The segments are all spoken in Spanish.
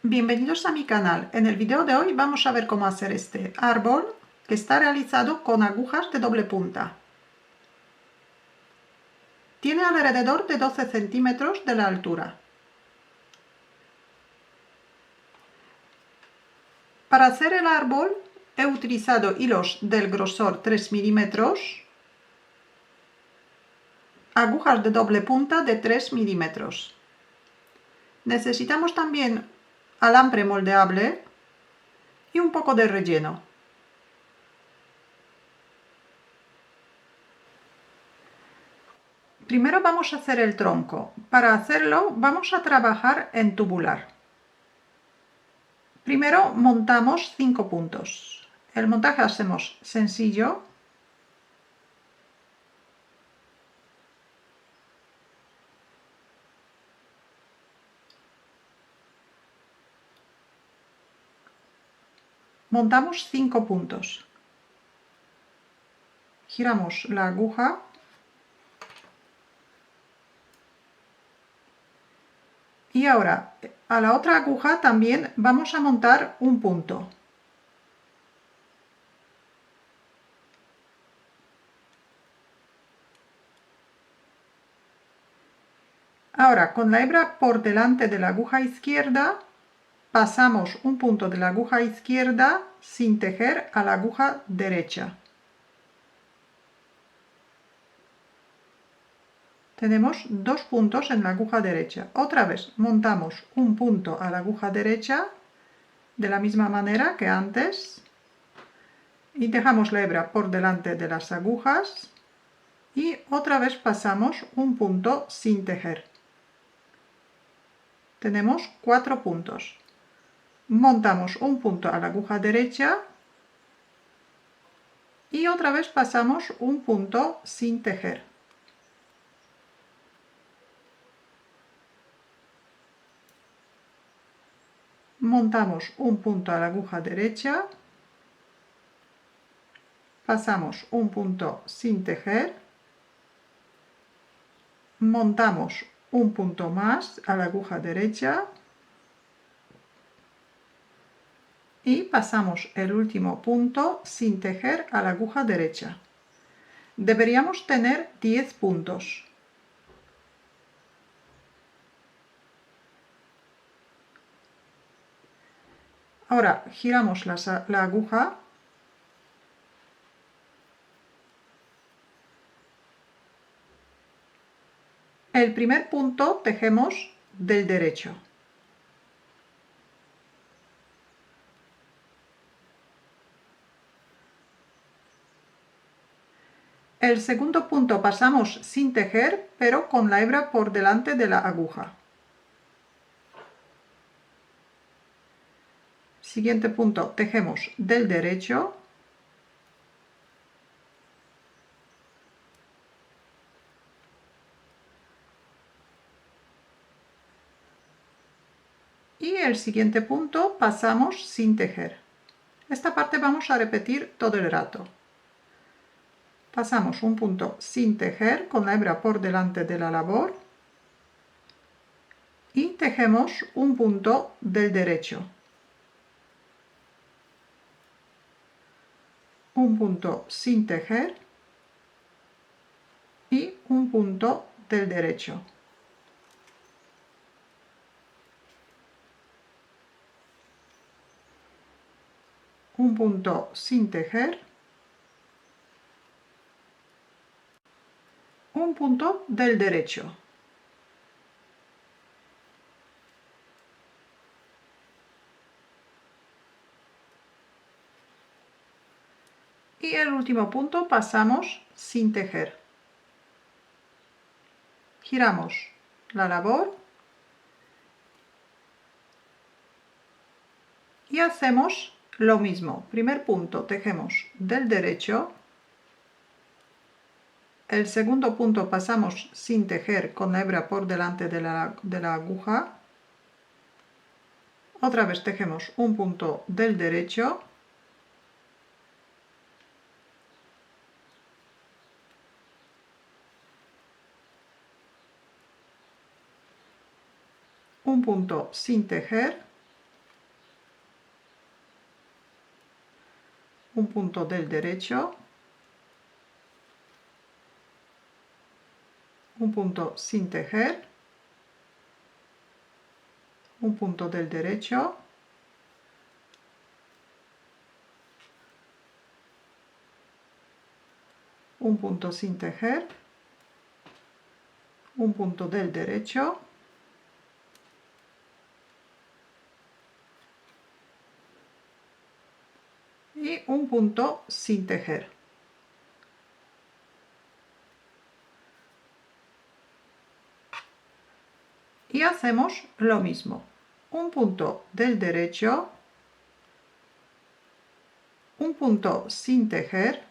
Bienvenidos a mi canal. En el video de hoy vamos a ver cómo hacer este árbol que está realizado con agujas de doble punta. Tiene alrededor de 12 centímetros de la altura. Para hacer el árbol he utilizado hilos del grosor 3 milímetros, agujas de doble punta de 3 milímetros. Necesitamos también alambre moldeable y un poco de relleno. Primero vamos a hacer el tronco. Para hacerlo vamos a trabajar en tubular. Primero montamos 5 puntos. El montaje hacemos sencillo. Montamos 5 puntos. Giramos la aguja. Y ahora a la otra aguja también vamos a montar un punto. Ahora con la hebra por delante de la aguja izquierda pasamos un punto de la aguja izquierda sin tejer a la aguja derecha. Tenemos 2 puntos en la aguja derecha. Otra vez montamos un punto a la aguja derecha de la misma manera que antes y dejamos la hebra por delante de las agujas y otra vez pasamos un punto sin tejer. Tenemos 4 puntos. Montamos un punto a la aguja derecha y otra vez pasamos un punto sin tejer. Montamos un punto a la aguja derecha, pasamos un punto sin tejer, montamos un punto más a la aguja derecha y pasamos el último punto sin tejer a la aguja derecha. Deberíamos tener 10 puntos. Ahora giramos la aguja el primer punto tejemos del derecho. El segundo punto pasamos sin tejer, pero con la hebra por delante de la aguja. Siguiente punto, tejemos del derecho. Y el siguiente punto pasamos sin tejer. Esta parte vamos a repetir todo el rato. Pasamos un punto sin tejer con la hebra por delante de la labor y tejemos un punto del derecho. Un punto sin tejer y un punto del derecho. Un punto sin tejer, un punto del derecho. Y el último punto pasamos sin tejer. Giramos la labor y hacemos lo mismo. Primer punto tejemos del derecho. El segundo punto pasamos sin tejer con la hebra por delante de la aguja. Otra vez tejemos un punto del derecho. Un punto sin tejer un punto del derecho, un punto sin tejer, un punto del derecho, un punto sin tejer, un punto del derecho, y un punto sin tejer. Y hacemos lo mismo. Un punto del derecho, un punto sin tejer,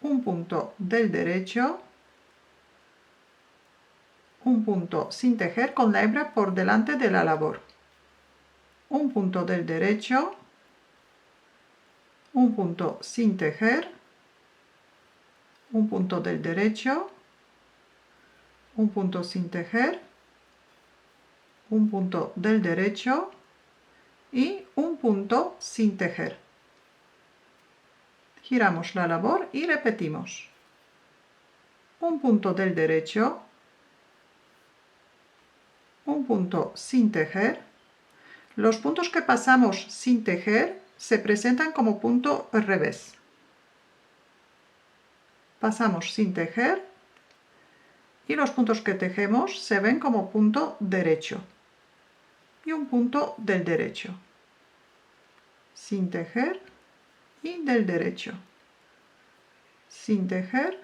un punto del derecho, un punto sin tejer con la hebra por delante de la labor, un punto del derecho, un punto sin tejer, un punto del derecho, un punto sin tejer, un punto del derecho y un punto sin tejer. Giramos la labor y repetimos. Un punto del derecho, un punto sin tejer. Los puntos que pasamos sin tejer se presentan como punto revés. Pasamos sin tejer y los puntos que tejemos se ven como punto derecho y un punto del derecho. Sin tejer y del derecho. Sin tejer.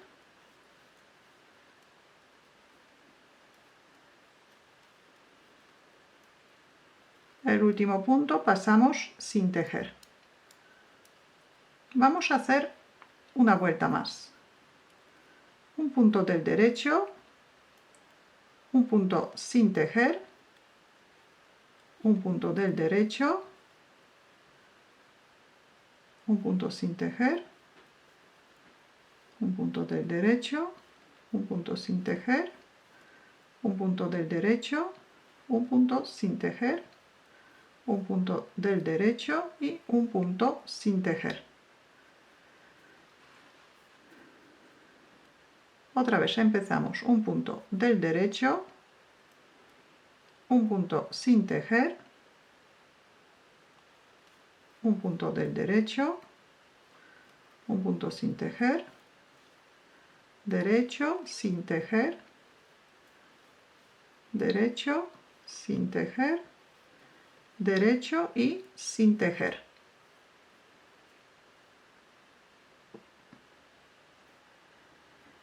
El último punto pasamos sin tejer. Vamos a hacer una vuelta más. Un punto del derecho, un punto sin tejer, un punto del derecho, un punto sin tejer, un punto del derecho, un punto sin tejer, un punto del derecho, un punto sin tejer, un punto del derecho y un punto sin tejer. Otra vez empezamos un punto del derecho, un punto sin tejer, un punto del derecho, un punto sin tejer, derecho, sin tejer, derecho, sin tejer, derecho y sin tejer.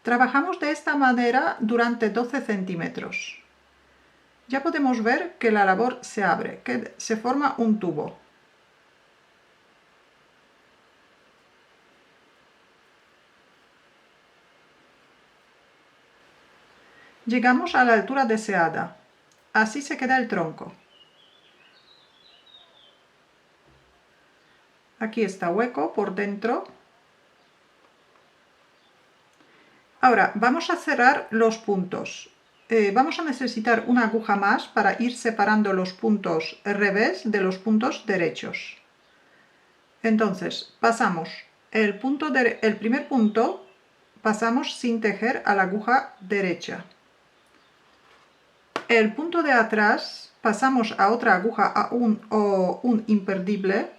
Trabajamos de esta manera durante 12 centímetros. Ya podemos ver que la labor se abre, que se forma un tubo. Llegamos a la altura deseada. Así se queda el tronco. Aquí está hueco por dentro. Ahora vamos a cerrar los puntos. Vamos a necesitar una aguja más para ir separando los puntos revés de los puntos derechos. Entonces pasamos el primer punto, pasamos sin tejer a la aguja derecha. El punto de atrás pasamos a otra aguja o un imperdible.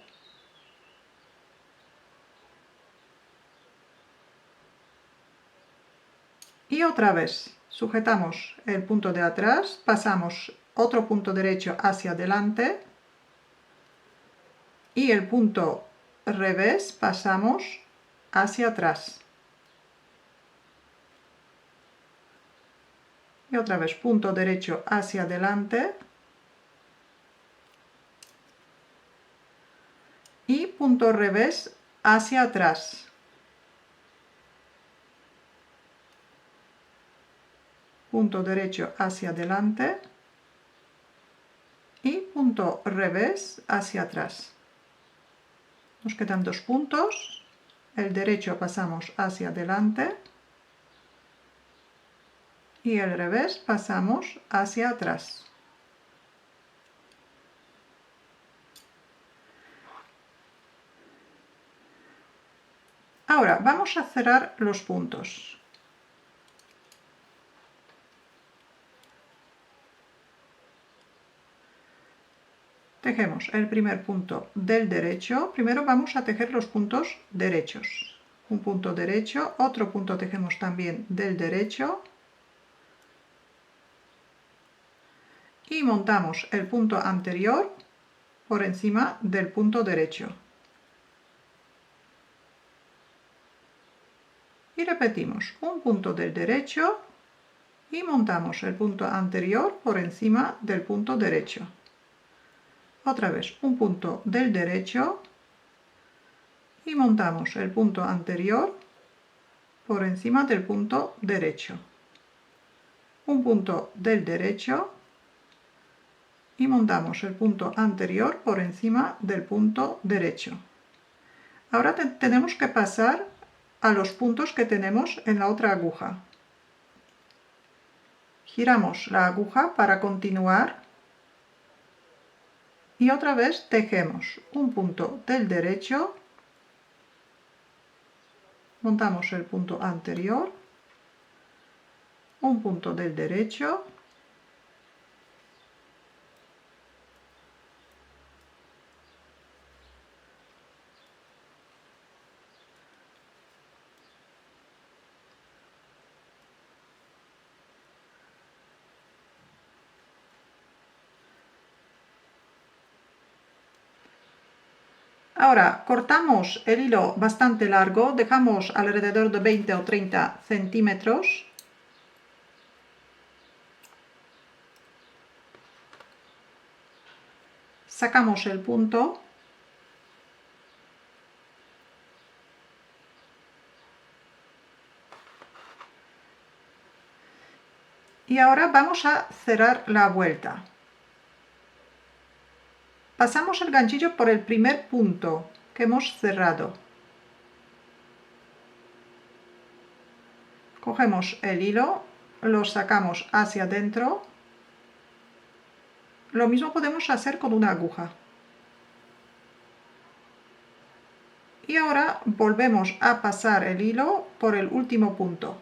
Y otra vez sujetamos el punto de atrás, pasamos otro punto derecho hacia adelante y el punto revés pasamos hacia atrás. Y otra vez punto derecho hacia adelante y punto revés hacia atrás. Punto derecho hacia adelante y punto revés hacia atrás. Nos quedan dos puntos, el derecho pasamos hacia adelante y el revés pasamos hacia atrás. Ahora vamos a cerrar los puntos. Tejemos el primer punto del derecho. Primero vamos a tejer los puntos derechos. Un punto derecho, otro punto tejemos también del derecho. Y montamos el punto anterior por encima del punto derecho. Y repetimos un punto del derecho y montamos el punto anterior por encima del punto derecho. Otra vez un punto del derecho y montamos el punto anterior por encima del punto derecho. Un punto del derecho y montamos el punto anterior por encima del punto derecho. Ahora tenemos que pasar a los puntos que tenemos en la otra aguja. Giramos la aguja para continuar y otra vez tejemos un punto del derecho, montamos el punto anterior, un punto del derecho, ahora cortamos el hilo bastante largo, dejamos alrededor de 20 o 30 centímetros. Sacamos el punto. Y ahora vamos a cerrar la vuelta. Pasamos el ganchillo por el primer punto que hemos cerrado. Cogemos el hilo, lo sacamos hacia adentro. Lo mismo podemos hacer con una aguja. Y ahora volvemos a pasar el hilo por el último punto.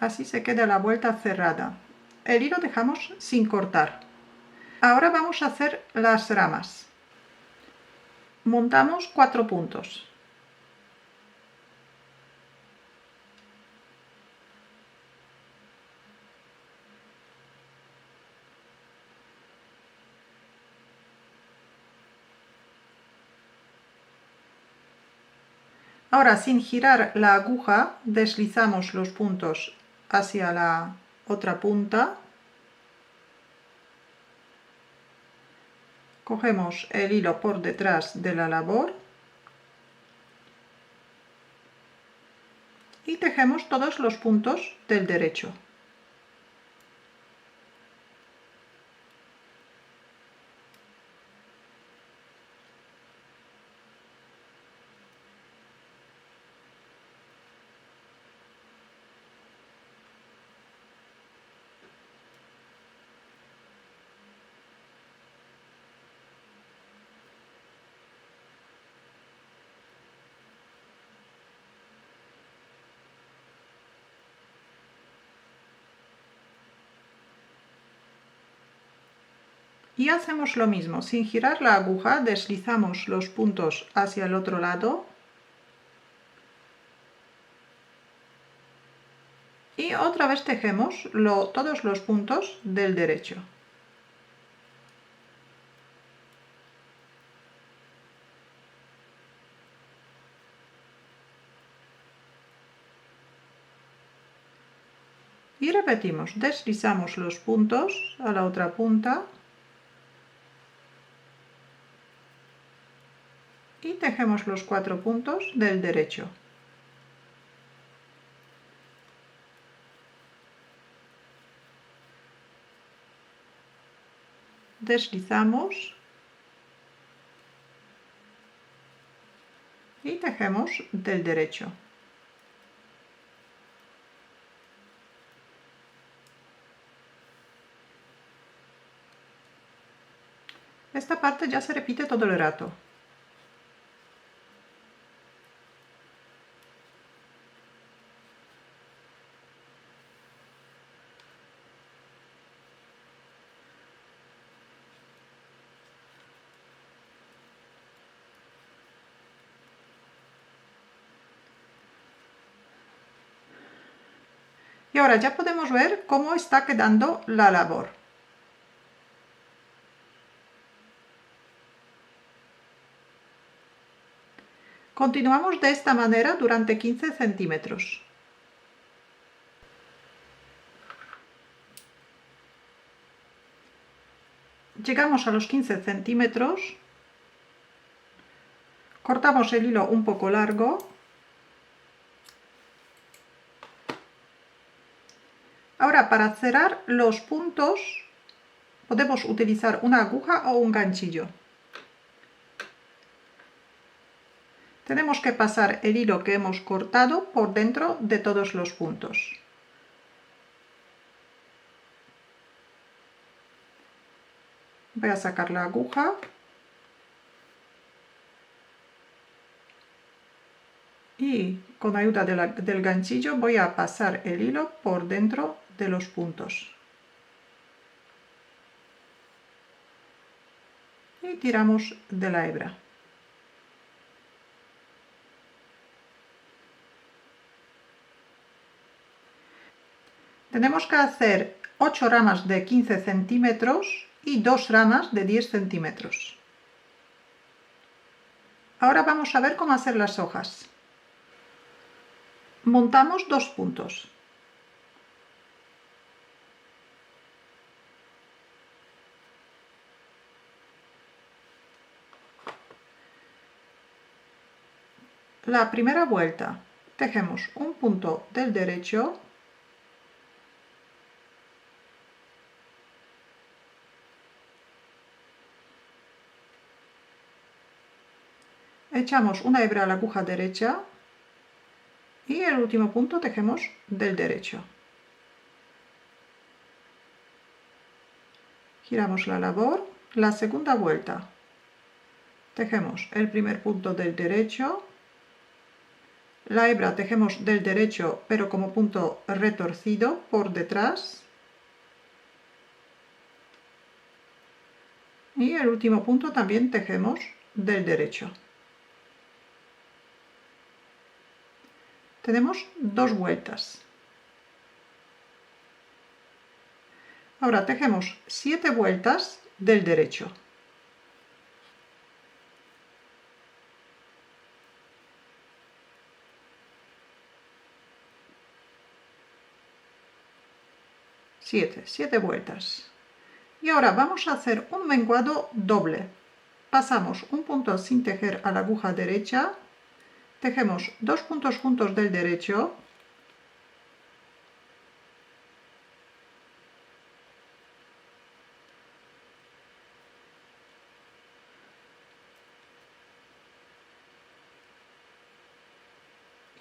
Así se queda la vuelta cerrada. El hilo dejamos sin cortar. Ahora vamos a hacer las ramas. Montamos 4 puntos. Ahora, sin girar la aguja, deslizamos los puntos hacia la otra punta. Cogemos el hilo por detrás de la labor y tejemos todos los puntos del derecho. Y hacemos lo mismo, sin girar la aguja, deslizamos los puntos hacia el otro lado y otra vez tejemos todos los puntos del derecho. Y repetimos, deslizamos los puntos a la otra punta y tejemos los 4 puntos del derecho. deslizamos y tejemos del derecho. Esta parte ya se repite todo el rato. Y ahora ya podemos ver cómo está quedando la labor. Continuamos de esta manera durante 15 centímetros. Llegamos a los 15 centímetros, cortamos el hilo un poco largo Ahora, para cerrar los puntos, podemos utilizar una aguja o un ganchillo. Tenemos que pasar el hilo que hemos cortado por dentro de todos los puntos. Voy a sacar la aguja y con ayuda del ganchillo voy a pasar el hilo por dentro de los puntos. Y tiramos de la hebra. Tenemos que hacer 8 ramas de 15 centímetros y 2 ramas de 10 centímetros. Ahora vamos a ver cómo hacer las hojas. Montamos 2 puntos. La primera vuelta tejemos un punto del derecho, echamos una hebra a la aguja derecha y el último punto tejemos del derecho. Giramos la labor, la segunda vuelta tejemos el primer punto del derecho, la hebra tejemos del derecho pero como punto retorcido por detrás y el último punto también tejemos del derecho. Tenemos 2 vueltas. Ahora tejemos 7 vueltas del derecho. Siete vueltas. Y ahora vamos a hacer un menguado doble. Pasamos un punto sin tejer a la aguja derecha, tejemos 2 puntos juntos del derecho,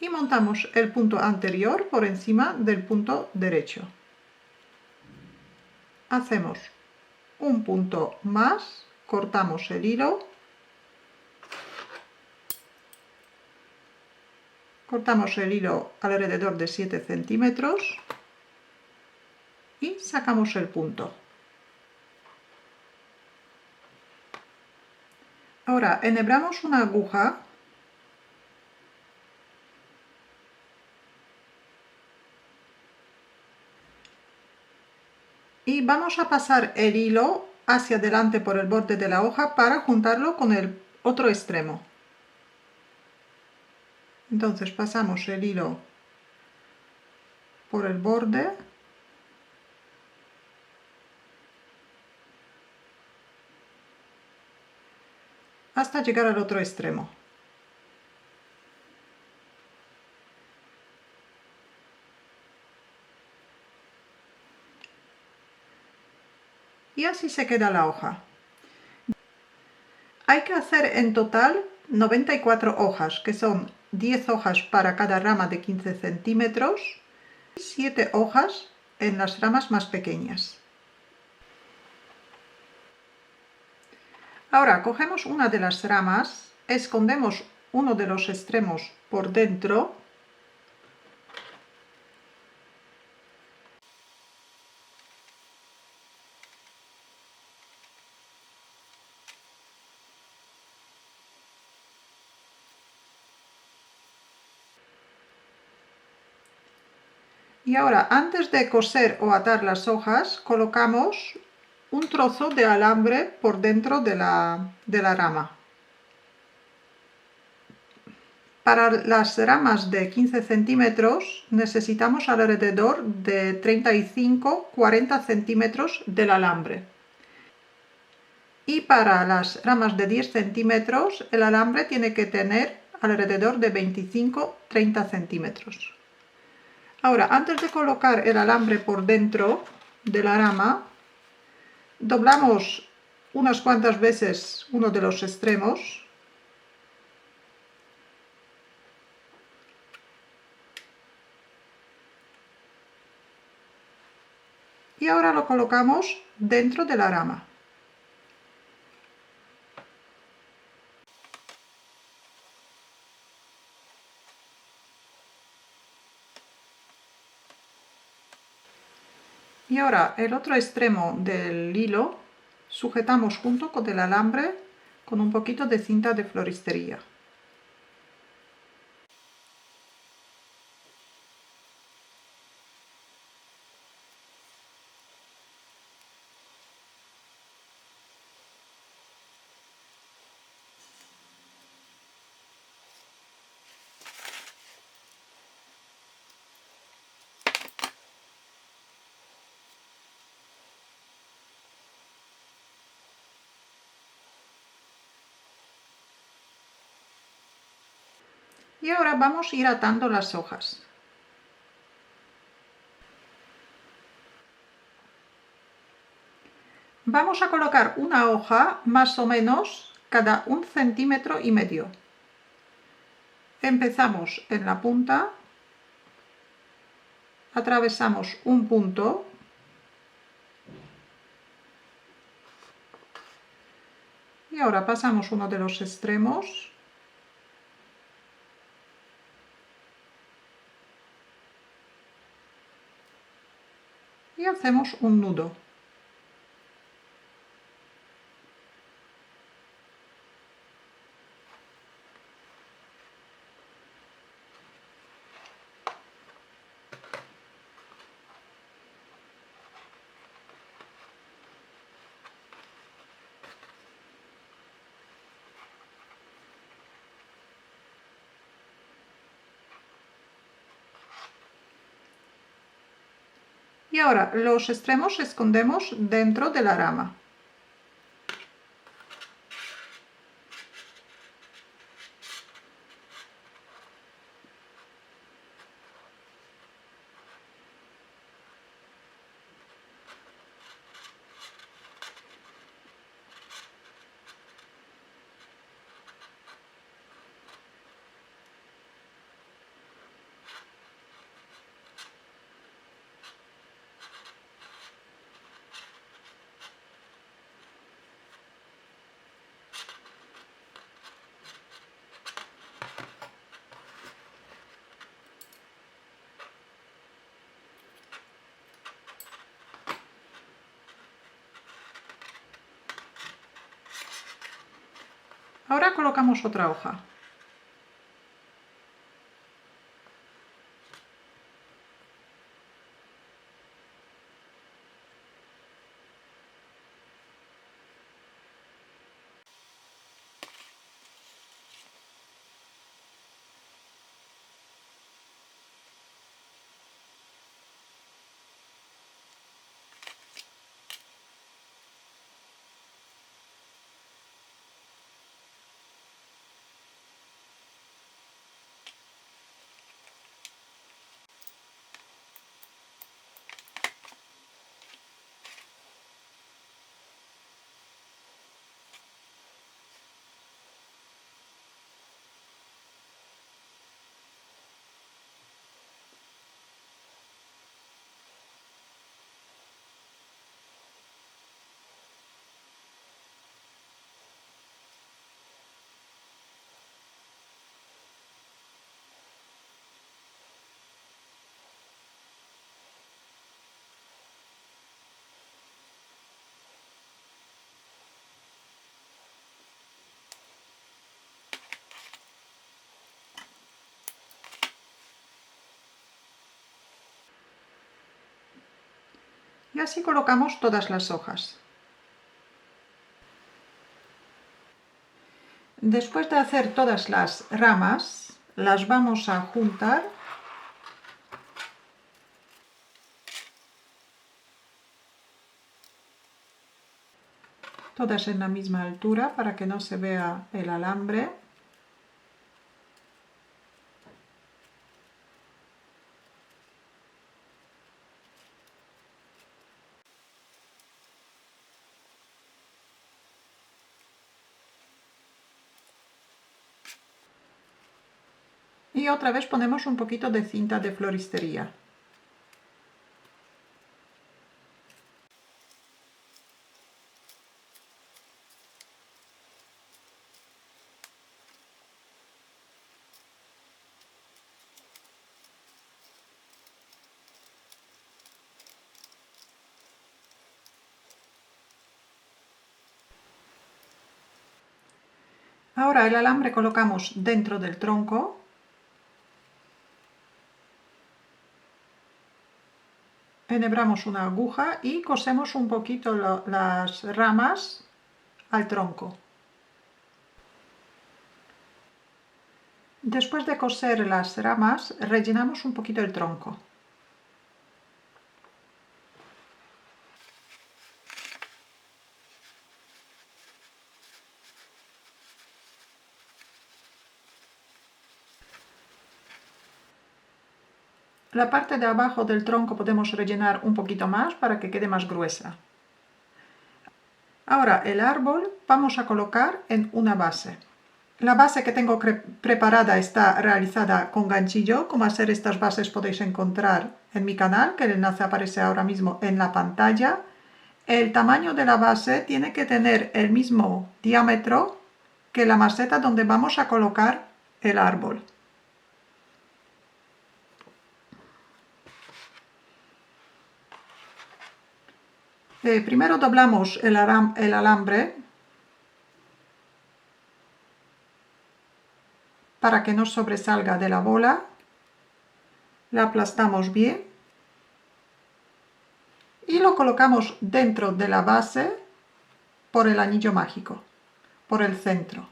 y montamos el punto anterior por encima del punto derecho. Hacemos un punto más, cortamos el hilo, cortamos el hilo alrededor de 7 centímetros y sacamos el punto. Ahora enhebramos una aguja y vamos a pasar el hilo hacia adelante por el borde de la hoja para juntarlo con el otro extremo. Entonces pasamos el hilo por el borde hasta llegar al otro extremo. Y así se queda la hoja. Hay que hacer en total 94 hojas, que son 10 hojas para cada rama de 15 centímetros y 7 hojas en las ramas más pequeñas. Ahora cogemos una de las ramas, escondemos uno de los extremos por dentro y ahora antes de coser o atar las hojas colocamos un trozo de alambre por dentro de la rama. Para las ramas de 15 centímetros necesitamos alrededor de 35-40 centímetros del alambre. Y para las ramas de 10 centímetros el alambre tiene que tener alrededor de 25-30 centímetros. Ahora, antes de colocar el alambre por dentro de la rama, doblamos unas cuantas veces uno de los extremos y ahora lo colocamos dentro de la rama. Y ahora el otro extremo del hilo sujetamos junto con el alambre con un poquito de cinta de floristería. Y ahora vamos a ir atando las hojas. Vamos a colocar una hoja más o menos cada 1,5 centímetros. Empezamos en la punta, atravesamos un punto y ahora pasamos uno de los extremos y hacemos un nudo. Y ahora los extremos escondemos dentro de la rama. Ahora colocamos otra hoja. Y así colocamos todas las hojas. Después de hacer todas las ramas, las vamos a juntar todas en la misma altura para que no se vea el alambre. Y otra vez ponemos un poquito de cinta de floristería. Ahora el alambre colocamos dentro del tronco. Enhebramos una aguja y cosemos un poquito las ramas al tronco. Después de coser las ramas, rellenamos un poquito el tronco. La parte de abajo del tronco podemos rellenar un poquito más para que quede más gruesa. Ahora el árbol vamos a colocar en una base. La base que tengo preparada está realizada con ganchillo. Cómo hacer estas bases podéis encontrar en mi canal, que el enlace aparece ahora mismo en la pantalla. El tamaño de la base tiene que tener el mismo diámetro que la maceta donde vamos a colocar el árbol. Primero doblamos el alambre para que no sobresalga de la bola. La aplastamos bien y lo colocamos dentro de la base por el anillo mágico, por el centro.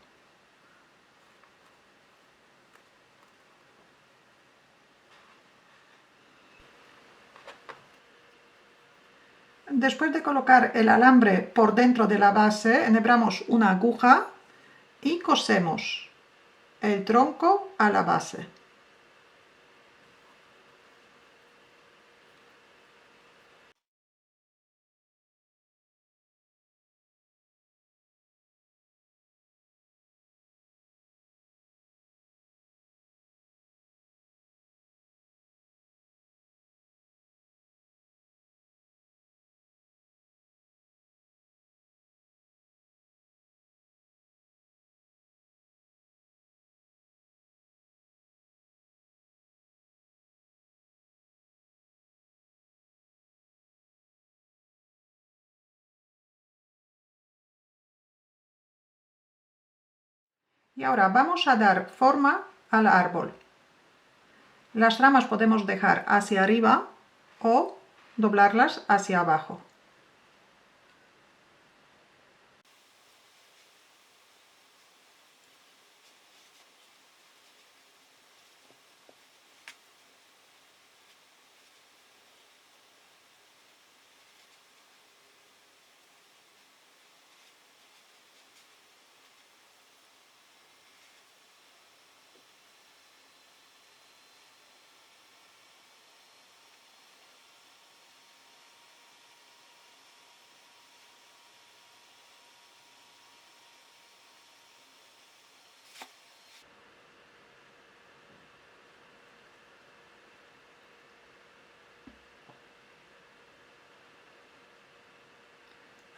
Después de colocar el alambre por dentro de la base, enhebramos una aguja y cosemos el tronco a la base. Y ahora vamos a dar forma al árbol. Las ramas podemos dejar hacia arriba o doblarlas hacia abajo.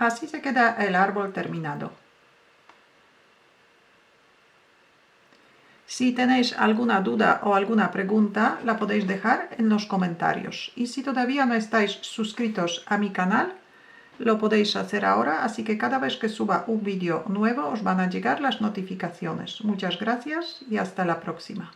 Así se queda el árbol terminado. Si tenéis alguna duda o alguna pregunta, la podéis dejar en los comentarios. Y si todavía no estáis suscritos a mi canal, lo podéis hacer ahora, así que cada vez que suba un vídeo nuevo os van a llegar las notificaciones. Muchas gracias y hasta la próxima.